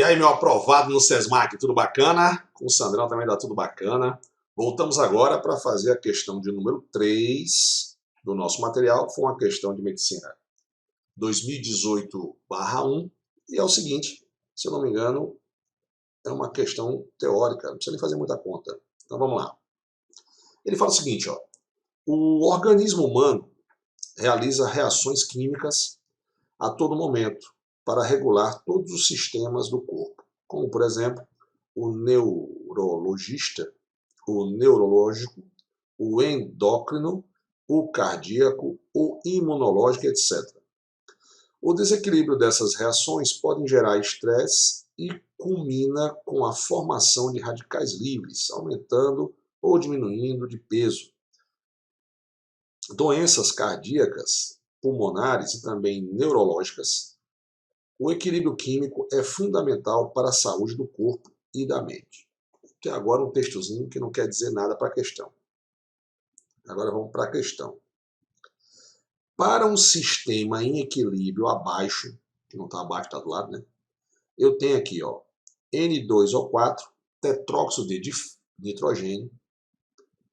aí, meu aprovado no SESMAC, tudo bacana? Com o Sandrão também dá tudo bacana. Voltamos agora para fazer a questão de número 3 do nosso material. Foi uma questão de medicina 2018/1. E é o seguinte, se eu não me engano, é uma questão teórica, não precisa nem fazer muita conta. Então vamos lá. Ele fala o seguinte, ó, o organismo humano realiza reações químicas a todo momento para regular todos os sistemas do corpo, como, por exemplo, o neurologista, o neurológico, o endócrino, o cardíaco, o imunológico, etc. O desequilíbrio dessas reações pode gerar estresse e culmina com a formação de radicais livres, aumentando ou diminuindo de peso. Doenças cardíacas, pulmonares e também neurológicas. O equilíbrio químico é fundamental para a saúde do corpo e da mente. Tem agora um textozinho que não quer dizer nada para a questão. Agora vamos para a questão. Para um sistema em equilíbrio abaixo, que não está abaixo, está do lado, né? Eu tenho aqui, ó, N2O4, tetróxido de nitrogênio,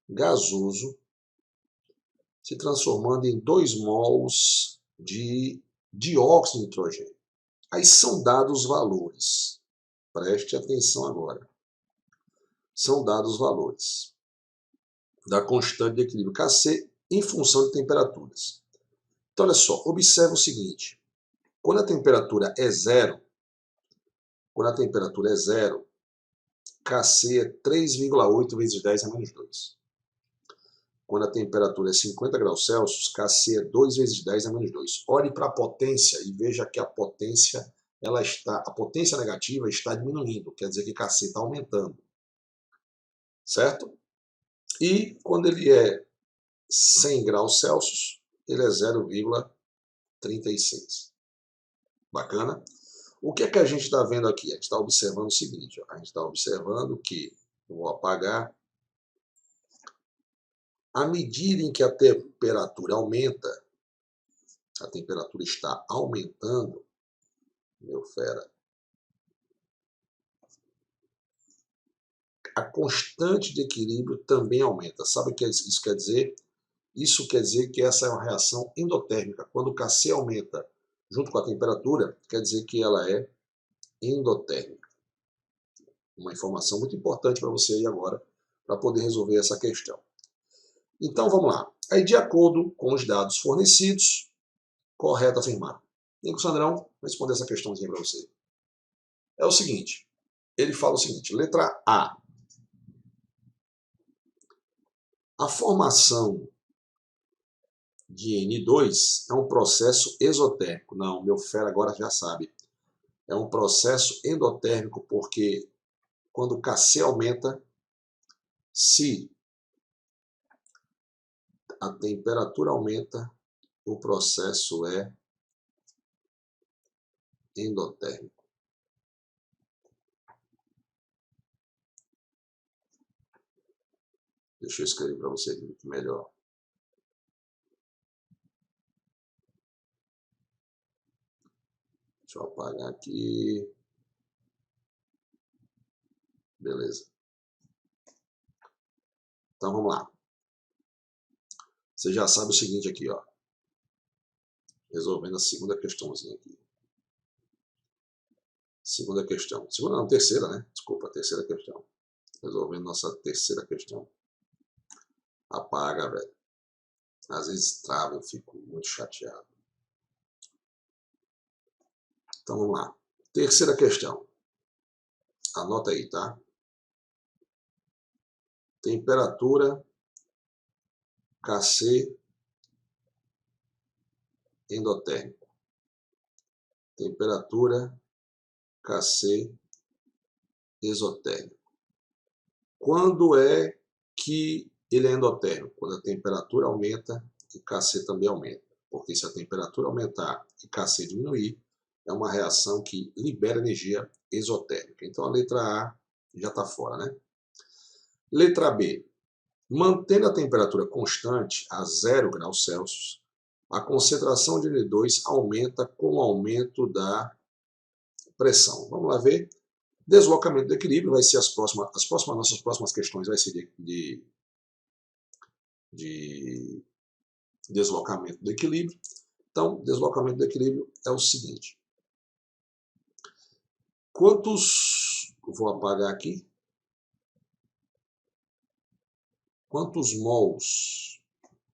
gasoso, se transformando em 2 mols de dióxido de nitrogênio. Aí são dados valores. Preste atenção agora. São dados valores da constante de equilíbrio Kc em função de temperaturas. Então, olha só, observe o seguinte. Quando a temperatura é zero, Kc é 3,8 vezes 10 a menos 2. Quando a temperatura é 50 graus Celsius, Kc é 2 vezes 10 a menos 2. Olhe para a potência e veja que a potência negativa está diminuindo, quer dizer que Kc está aumentando. Certo? E quando ele é 100 graus Celsius, ele é 0,36. Bacana? O que é que a gente está vendo aqui? A gente está observando o seguinte, ó. A gente está observando que, vou apagar, à medida em que a temperatura aumenta, a temperatura está aumentando, meu fera, a constante de equilíbrio também aumenta. Sabe o que isso quer dizer? Isso quer dizer que essa é uma reação endotérmica. Quando o Kc aumenta junto com a temperatura, quer dizer que ela é endotérmica. Uma informação muito importante para você aí agora, para poder resolver essa questão. Então vamos lá. Aí, de acordo com os dados fornecidos, correto afirmar. E o Sandrão vai responder essa questãozinha para você. É o seguinte, ele fala o seguinte, letra A. A formação de N2 é um processo exotérmico. Não, meu fera agora já sabe. É um processo endotérmico porque quando o Kc aumenta, se a temperatura aumenta, o processo é endotérmico. Deixa eu escrever para você muito melhor. Deixa eu apagar aqui. Beleza. Então vamos lá. Você já sabe o seguinte aqui, ó. Resolvendo a segunda questãozinha aqui. Segunda questão. Segunda não, terceira, né? Desculpa, terceira questão. Resolvendo nossa terceira questão. Apaga, velho. Às vezes trava, eu fico muito chateado. Então vamos lá. Terceira questão. Anota aí, tá? Temperatura Kc endotérmico. Temperatura Kc exotérmico. Quando é que ele é endotérmico? Quando a temperatura aumenta e Kc também aumenta. Porque se a temperatura aumentar e Kc diminuir, é uma reação que libera energia exotérmica. Então a letra A já está fora, né? Letra B. Mantendo a temperatura constante a 0 graus Celsius, a concentração de N2 aumenta com o aumento da pressão. Vamos lá ver? Deslocamento do equilíbrio vai ser nossas próximas questões vai ser de deslocamento do equilíbrio. Então, deslocamento do equilíbrio é o seguinte. Vou apagar aqui. Quantos mols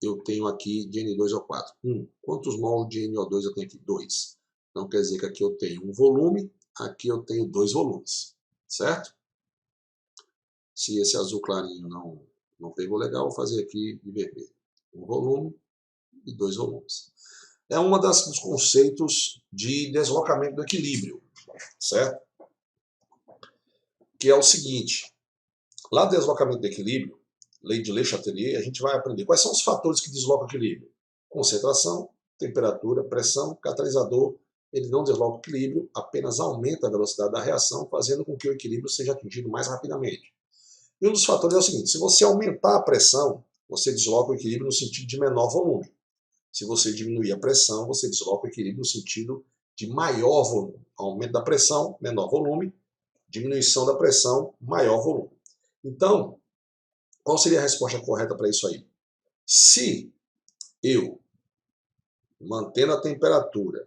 eu tenho aqui de N2O4? 1. Quantos mols de NO2 eu tenho aqui? 2. Então, quer dizer que aqui eu tenho um volume, aqui eu tenho 2 volumes, certo? Se esse azul clarinho não pegou legal, vou fazer aqui de vermelho. Um volume e 2 volumes. É um dos conceitos de deslocamento do equilíbrio, certo? Que é o seguinte, lá no deslocamento do equilíbrio, lei de Le Chatelier, a gente vai aprender quais são os fatores que deslocam o equilíbrio. Concentração, temperatura, pressão, catalisador, ele não desloca o equilíbrio, apenas aumenta a velocidade da reação, fazendo com que o equilíbrio seja atingido mais rapidamente. E um dos fatores é o seguinte, se você aumentar a pressão, você desloca o equilíbrio no sentido de menor volume. Se você diminuir a pressão, você desloca o equilíbrio no sentido de maior volume. Aumento da pressão, menor volume. Diminuição da pressão, maior volume. Então, qual seria a resposta correta para isso aí? Se eu, mantendo a temperatura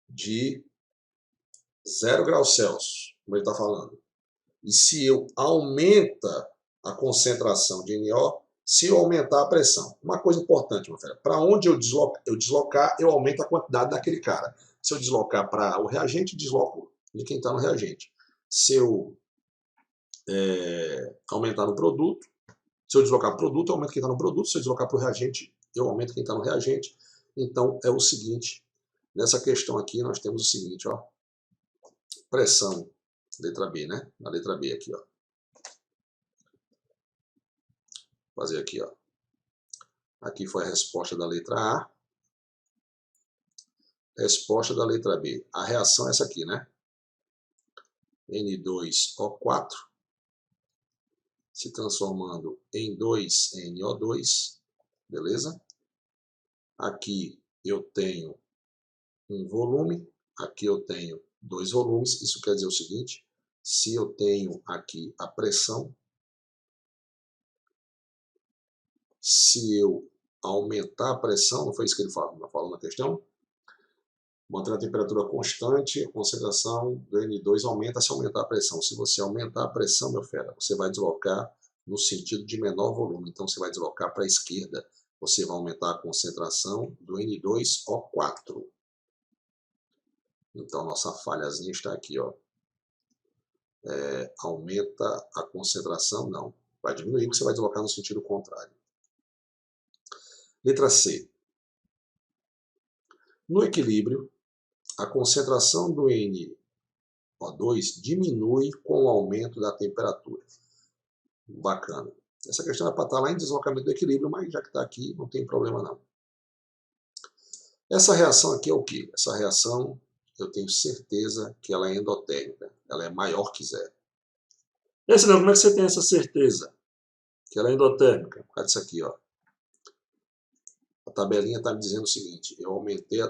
de 0 graus Celsius, como ele está falando, e se eu aumenta a concentração de NO, se eu aumentar a pressão. Uma coisa importante, meu filho, para onde eu deslocar, eu aumento a quantidade daquele cara. Se eu deslocar para o reagente, desloco de quem está no reagente. Se eu aumentar no produto, se eu deslocar para o produto, eu aumento quem está no produto. Se eu deslocar para o reagente, eu aumento quem está no reagente. Então, é o seguinte, nessa questão aqui, nós temos o seguinte, ó, pressão, letra B, né? Na letra B aqui, ó. Vou fazer aqui, ó. Aqui foi a resposta da letra A. Resposta da letra B. A reação é essa aqui, né? N2O4 se transformando em 2NO2, beleza? Aqui eu tenho um volume, aqui eu tenho 2 volumes. Isso quer dizer o seguinte, se eu tenho aqui a pressão, se eu aumentar a pressão, não foi isso que ele falou na questão? Mantendo a temperatura constante, a concentração do N2 aumenta se aumentar a pressão. Se você aumentar a pressão, meu fera, você vai deslocar no sentido de menor volume. Então, você vai deslocar para a esquerda. Você vai aumentar a concentração do N2O4. Então, nossa falhazinha está aqui, ó. Aumenta a concentração? Não. Vai diminuir, porque você vai deslocar no sentido contrário. Letra C. No equilíbrio, a concentração do NO2 diminui com o aumento da temperatura. Bacana. Essa questão é para estar lá em deslocamento do equilíbrio, mas já que está aqui, não tem problema não. Essa reação aqui é o quê? Essa reação, eu tenho certeza que ela é endotérmica. Ela é maior que zero. Esse não, como é que você tem essa certeza que ela é endotérmica? Por causa disso aqui, ó. A tabelinha está me dizendo o seguinte, eu aumentei a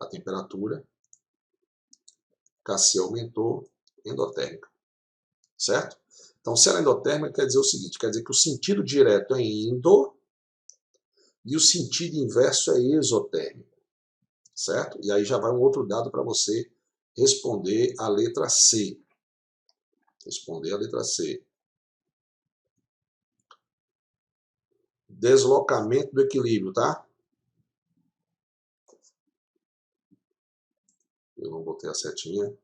temperatura, Kc aumentou, endotérmica, certo? Então, se ela é endotérmica, quer dizer o seguinte, quer dizer que o sentido direto é endo e o sentido inverso é exotérmico, certo? E aí já vai um outro dado para você responder a letra C. Responder a letra C. Deslocamento do equilíbrio, tá? Eu não botei a setinha.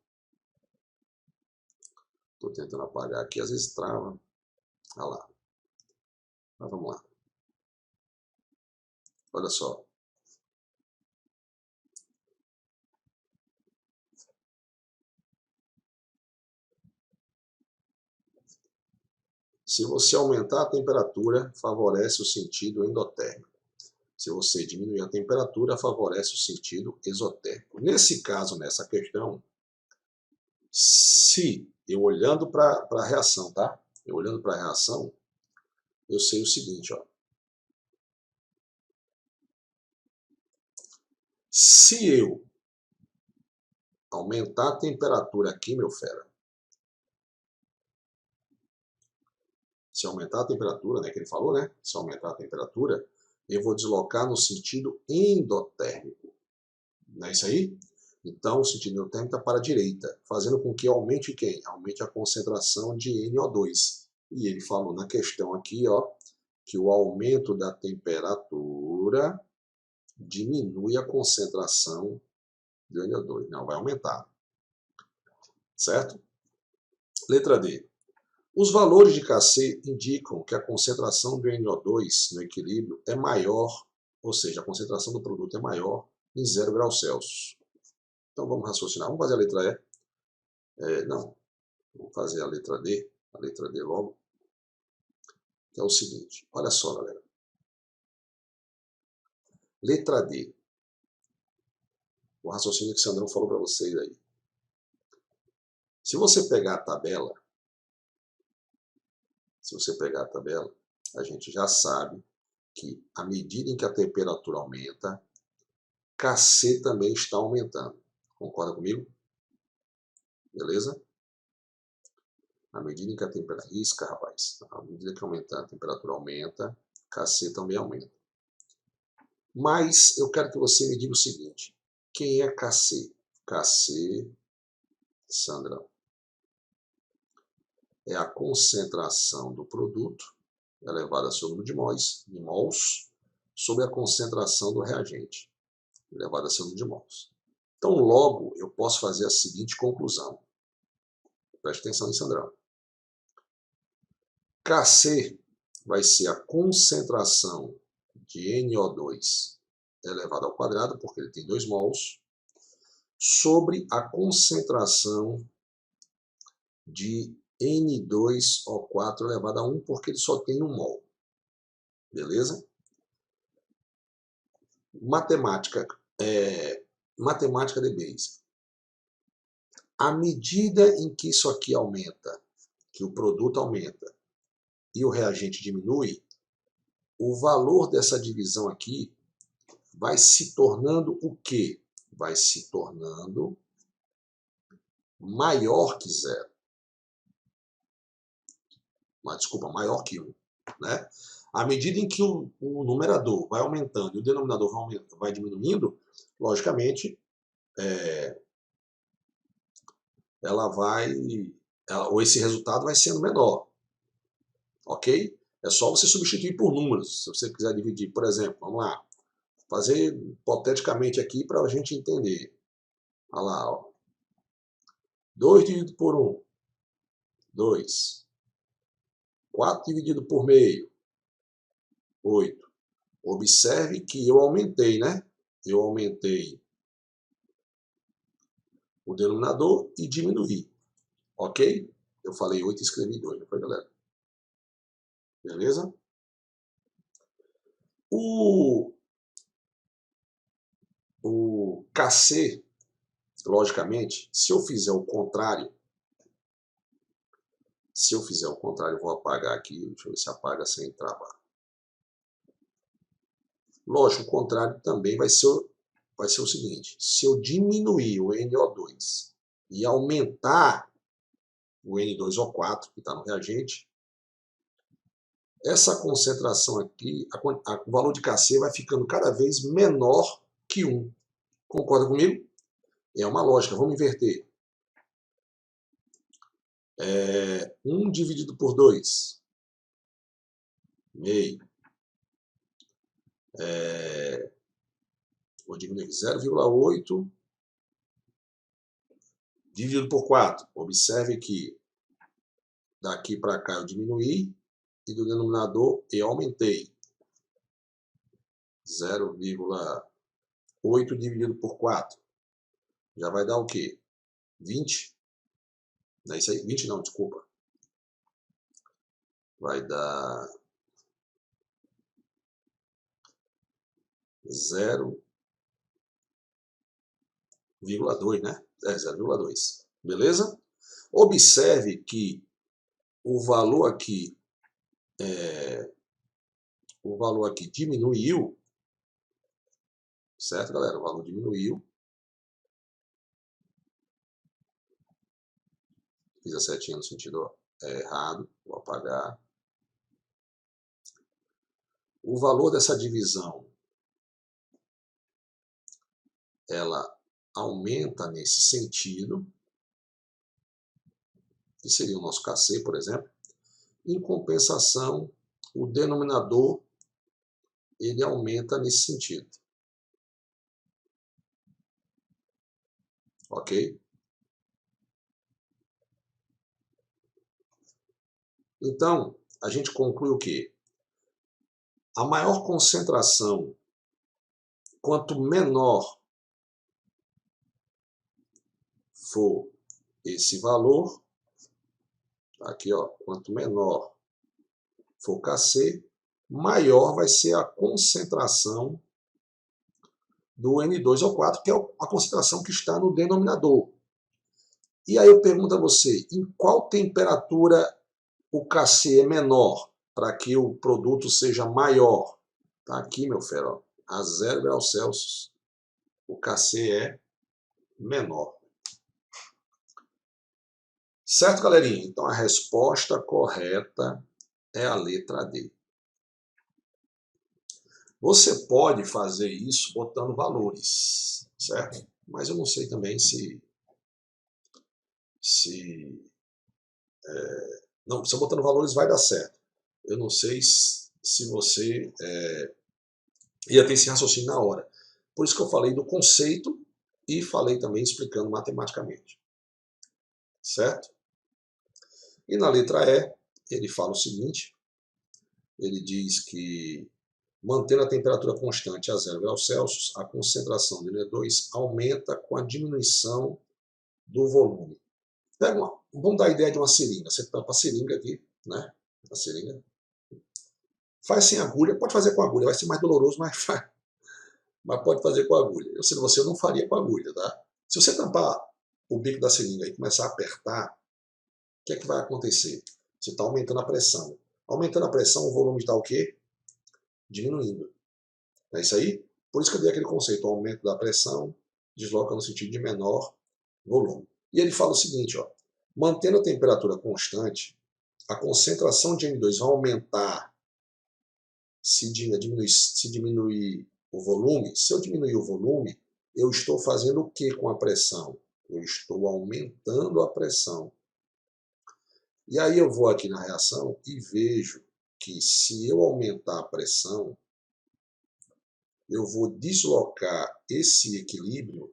Estou tentando apagar aqui, às vezes trava. Olha lá. Mas vamos lá. Olha só. Se você aumentar a temperatura, favorece o sentido endotérmico. Se você diminuir a temperatura, favorece o sentido exotérmico. Nesse caso, nessa questão, se eu olhando para a reação, tá? Eu olhando para a reação, eu sei o seguinte, ó. Se eu aumentar a temperatura aqui, meu fera. Se aumentar a temperatura, né, que ele falou, né? Se aumentar a temperatura, eu vou deslocar no sentido endotérmico. Não é isso aí? Então, o sentido endotérmico está para a direita, fazendo com que aumente quem? Aumente a concentração de NO2. E ele falou na questão aqui, ó, que o aumento da temperatura diminui a concentração de NO2. Não, vai aumentar. Certo? Letra D. Os valores de Kc indicam que a concentração do NO2 no equilíbrio é maior, ou seja, a concentração do produto é maior em 0 graus Celsius. Então vamos raciocinar. Vamos fazer a letra E? Não, vamos fazer a letra D logo. Que é o seguinte, olha só, galera. Letra D. O raciocínio que o Sandrão falou para vocês aí. Se você pegar a tabela, a gente já sabe que à medida em que a temperatura aumenta, Kc também está aumentando. Concorda comigo? Beleza? À medida em que a temperatura... Risca, rapaz. À medida que aumenta, a temperatura aumenta, Kc também aumenta. Mas eu quero que você me diga o seguinte. Quem é Kc? Kc, Sandra, é a concentração do produto elevada a seu número de mols, sobre a concentração do reagente, elevada a seu número de mols. Então, logo, eu posso fazer a seguinte conclusão. Preste atenção, Sandrão. Kc vai ser a concentração de NO2 elevado ao quadrado, porque ele tem 2 mols, sobre a concentração de N2O4 elevado a 1, porque ele só tem 1 mol. Beleza? Matemática de Basic. À medida em que isso aqui aumenta, que o produto aumenta e o reagente diminui, o valor dessa divisão aqui vai se tornando o quê? Vai se tornando maior que 0. Desculpa, maior que 1. Né? À medida em que o numerador vai aumentando e o denominador vai diminuindo, logicamente, ou esse resultado vai sendo menor. Ok? É só você substituir por números. Se você quiser dividir, por exemplo, vamos lá, fazer hipoteticamente aqui para a gente entender. Olha lá, ó. 2 dividido por 1, 2. 4 dividido por meio, 8. Observe que eu aumentei, né? Eu aumentei o denominador e diminuí. Ok? Eu falei 8 e escrevi 2, não foi, galera? Beleza? O Kc, logicamente, se eu fizer o contrário, eu vou apagar aqui, deixa eu ver se apaga sem travar. Lógico, o contrário também vai ser o seguinte, se eu diminuir o NO2 e aumentar o N2O4, que está no reagente, essa concentração aqui, o valor de Kc vai ficando cada vez menor que 1. Concorda comigo? É uma lógica, vamos inverter. 1 dividido por 2, meio. Vou diminuir 0,8 dividido por 4. Observe que daqui para cá eu diminuí e do denominador eu aumentei. 0,8 dividido por 4. Já vai dar o quê? 20? Não é isso aí? 20 não, desculpa. Vai dar 0,2, né? 0,2. Beleza? Observe que o valor aqui diminuiu, certo, galera? O valor diminuiu. Fiz a setinha no sentido errado, vou apagar. O valor dessa divisão, ela aumenta nesse sentido, que seria o nosso KC, por exemplo. Em compensação, o denominador, ele aumenta nesse sentido. Ok? Então, a gente conclui o quê? A maior concentração, quanto menor for esse valor, aqui ó, quanto menor for KC, maior vai ser a concentração do N2O4, que é a concentração que está no denominador. E aí eu pergunto a você, em qual temperatura o KC é menor, para que o produto seja maior? Está aqui, meu fera, a 0 graus Celsius, o KC é menor. Certo, galerinha? Então a resposta correta é a letra D. Você pode fazer isso botando valores, certo? Mas eu não sei também não, se eu botando valores vai dar certo. Eu não sei se você ia ter esse raciocínio na hora. Por isso que eu falei do conceito e falei também explicando matematicamente. Certo? E na letra E, ele fala o seguinte, ele diz que mantendo a temperatura constante a 0 graus Celsius, a concentração de N2 aumenta com a diminuição do volume. Vamos dar a ideia de uma seringa. Você tampa a seringa aqui, né? A seringa. Faz sem agulha, pode fazer com agulha, vai ser mais doloroso, mas pode fazer com agulha. Eu sei você, eu não faria com agulha, tá? Se você tampar o bico da seringa e começar a apertar, o que é que vai acontecer? Você está aumentando a pressão. Aumentando a pressão, o volume está o quê? Diminuindo. Não é isso aí? Por isso que eu dei aquele conceito, o aumento da pressão desloca no sentido de menor volume. E ele fala o seguinte, ó, mantendo a temperatura constante, a concentração de N2 vai aumentar se diminuir o volume. Se eu diminuir o volume, eu estou fazendo o que com a pressão? Eu estou aumentando a pressão. E aí eu vou aqui na reação e vejo que se eu aumentar a pressão, eu vou deslocar esse equilíbrio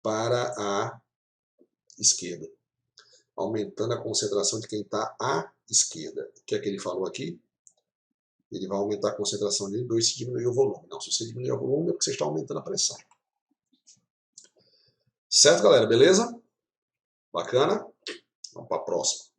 para a esquerda, aumentando a concentração de quem está à esquerda. O que é que ele falou aqui? Ele vai aumentar a concentração de N2 se diminuir o volume. Não, se você diminuir o volume é porque você está aumentando a pressão. Certo, galera? Beleza? Bacana? Vamos para a próxima.